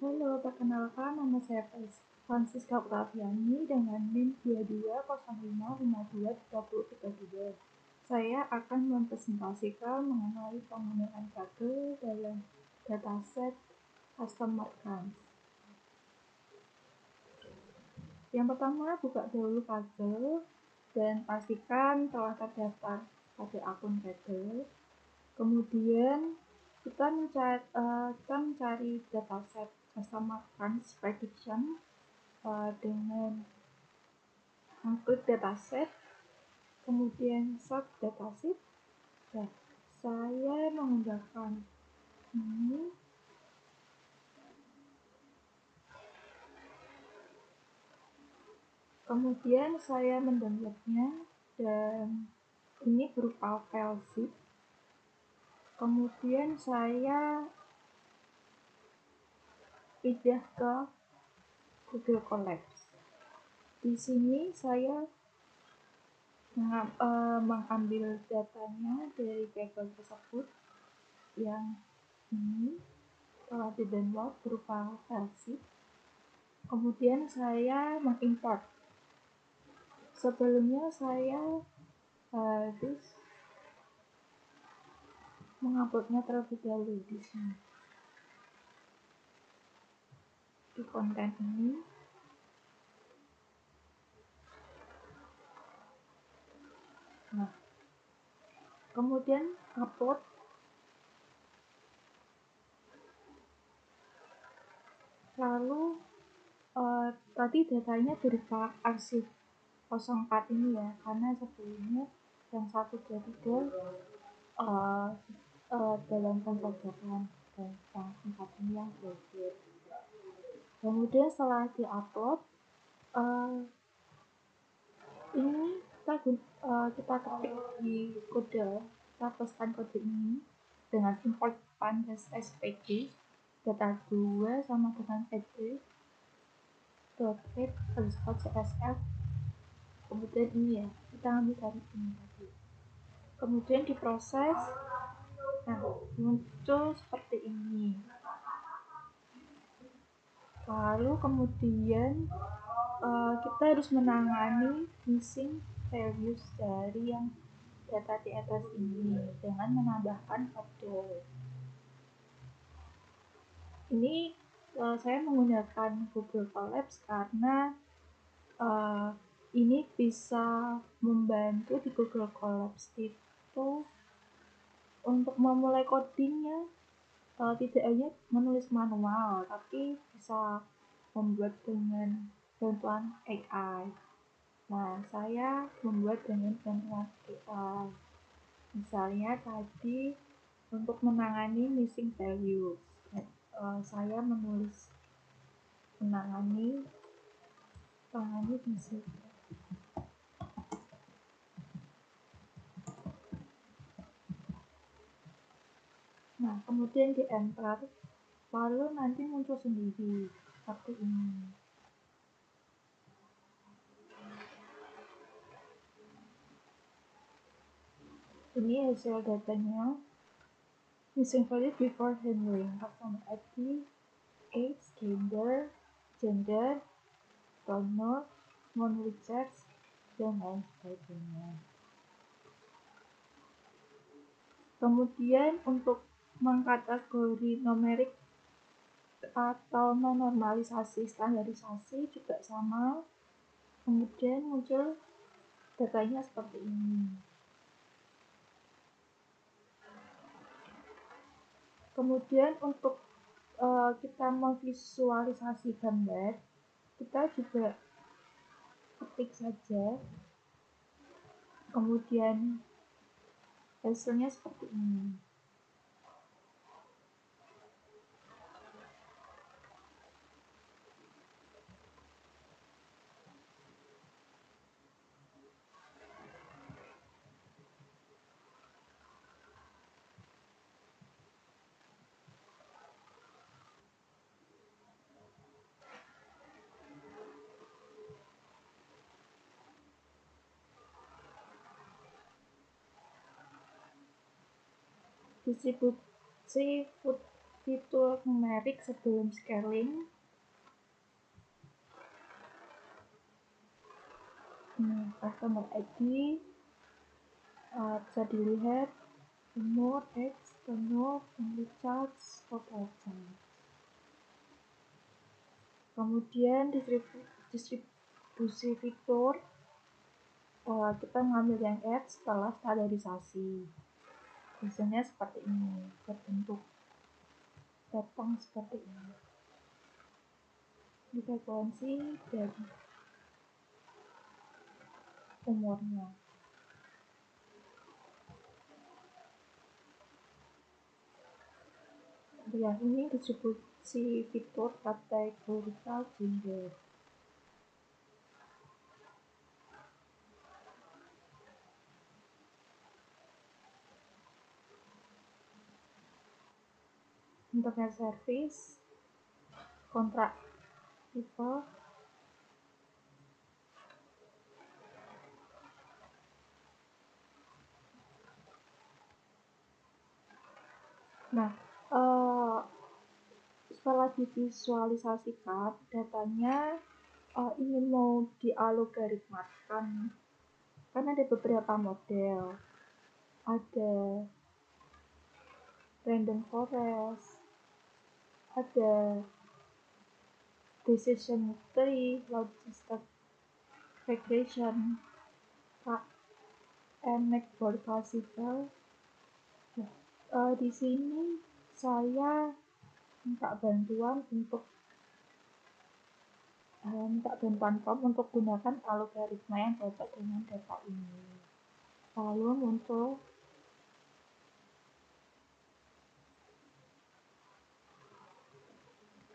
Halo, perkenalkan nama saya Francisca Praviani dengan NIM 2205523032. Saya akan mempresentasikan mengenai penggunaan kode dalam dataset customer accounts. Yang pertama, buka dulu kode dan pastikan telah terdaftar pada akun kode. Kemudian kita mencari dataset customer accounts prediction dengan mengklik dataset, kemudian sort dataset. Nah, saya menggunakan ini. Kemudian saya mendownloadnya dan ini berupa file zip. Kemudian saya pindah ke Google Colabs. Di sini saya mengambil datanya dari table tersebut yang ini telah di-download berupa file zip. Kemudian saya mengimport. Sebelumnya saya harus menguploadnya terlebih dahulu di sini. Di konten ini. Nah, kemudian upload. Lalu tadi datanya berupa arsip 04 ini ya, karena sebelumnya yang 123 dalam pembajakan dan yang 4 ini yang belajar. Kemudian setelah diupload, ini kita ketik di kode, kita tuliskan kode ini dengan import pandas spg data 2 sama dengan add.get_csv. Kemudian ini ya, kita ambil dari ini tadi. Kemudian diproses. Nah, muncul seperti ini. Lalu kemudian kita harus menangani missing values dari yang data di atas ini dengan menambahkan kode. Ini saya menggunakan Google Colabs karena ini bisa membantu di Google Colabs itu untuk memulai codingnya, tidak hanya menulis manual, tapi bisa membuat dengan bantuan AI. Nah, saya membuat dengan bantuan AI. Misalnya tadi untuk menangani missing values, saya menangani missing. Nah, kemudian di enter, lalu nanti muncul sendiri seperti ini. Ini hasil datanya. Missing value before handling: customer ID, age, gender, donor, non-recharge, dan lain sebagainya. Kemudian untuk mengkategori numerik atau menormalisasi standarisasi juga sama. Kemudian muncul datanya seperti ini. Kemudian untuk kita memvisualisasi gambar, kita juga ketik saja, kemudian hasilnya seperti ini. Distribusi fitur numerik. numerik sebelum scaling. Ini customer ID, bisa dilihat umur, age, tenor, monthly charge, total charge. Kemudian distribusi fitur, kita ngambil yang add setelah standarisasi. Biasanya seperti ini, berbentuk datang seperti ini. Ini frekuensi dari umurnya. Yang ini distribusi fitur kategorical gender. Internet service, kontrak tipe, nah setelah divisualisasikan datanya, ingin mau dialogaritmakan, kan ada beberapa model, ada random forest, ada decision tree, logistic regression, and network classical. Di sini saya minta bantuan untuk gunakan algoritma yang cocok dengan data ini. Lalu muncul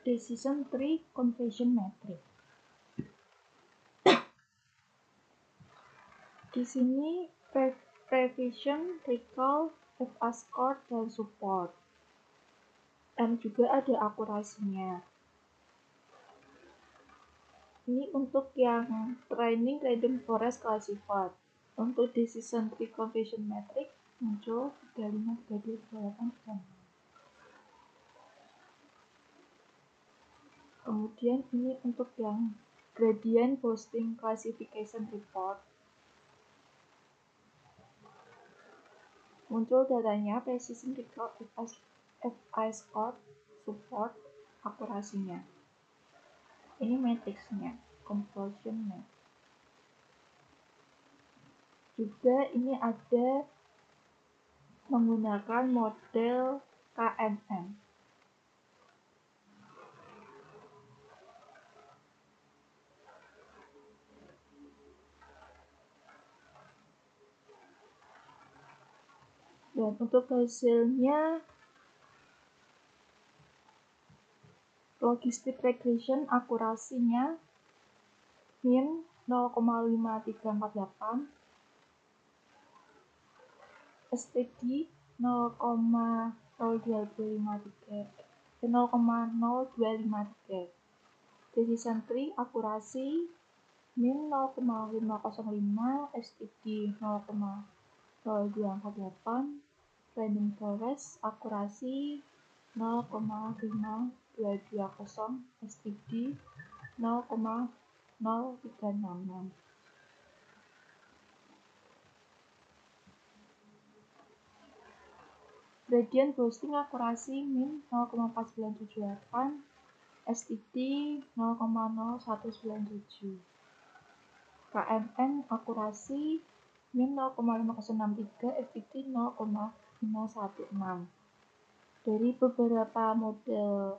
decision tree conversion matrix. Di sini prevision, recall, FA score, dan support. Dan juga ada akurasinya. Ini untuk yang training random forest classified. Untuk decision tree conversion matrix muncul 35, 32, 38, 36. Kemudian ini untuk yang gradient boosting classification report. Muncul datanya, precision, recall, FI score, support, akurasinya. Ini matriksnya, conversion matrix. Juga ini ada menggunakan model KNN. Dan untuk hasilnya, logistic regression akurasinya min 0,5348, STD 0,0253, decision tree akurasi min 0,505, STD 0,0248, random forest akurasi 0,5220, STD 0,0366. Gradient boosting akurasi min 0,4978, STD 0,0197. KNN akurasi min 0,5063, FTD 0,516. Dari beberapa model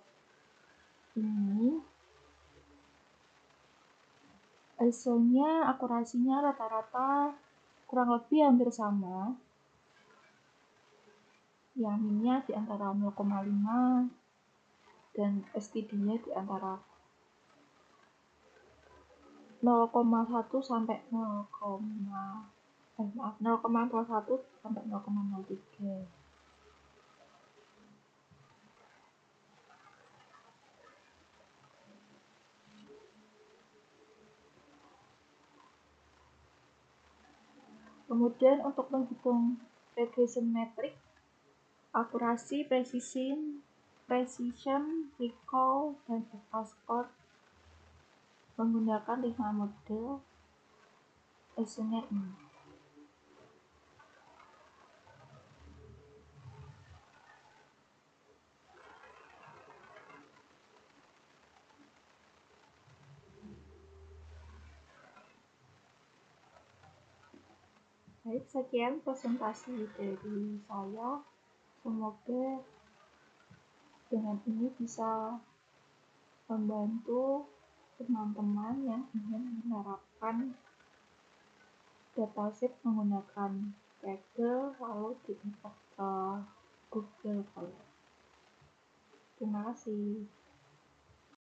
ini, hasilnya akurasinya rata-rata kurang lebih hampir sama. Yang minnya di antara 0,5 dan STD-nya di antara 0,1 sampai 0,01 sampai 0,03. Kemudian untuk menghitung regression matrix, akurasi, precision, recall, dan score menggunakan 5 model questionnaire ini. Baik, sekian presentasi dari saya. Semoga dengan ini bisa membantu teman-teman yang ingin menerapkan dataset menggunakan Kaggle lalu diimport ke Google Colab. Terima kasih.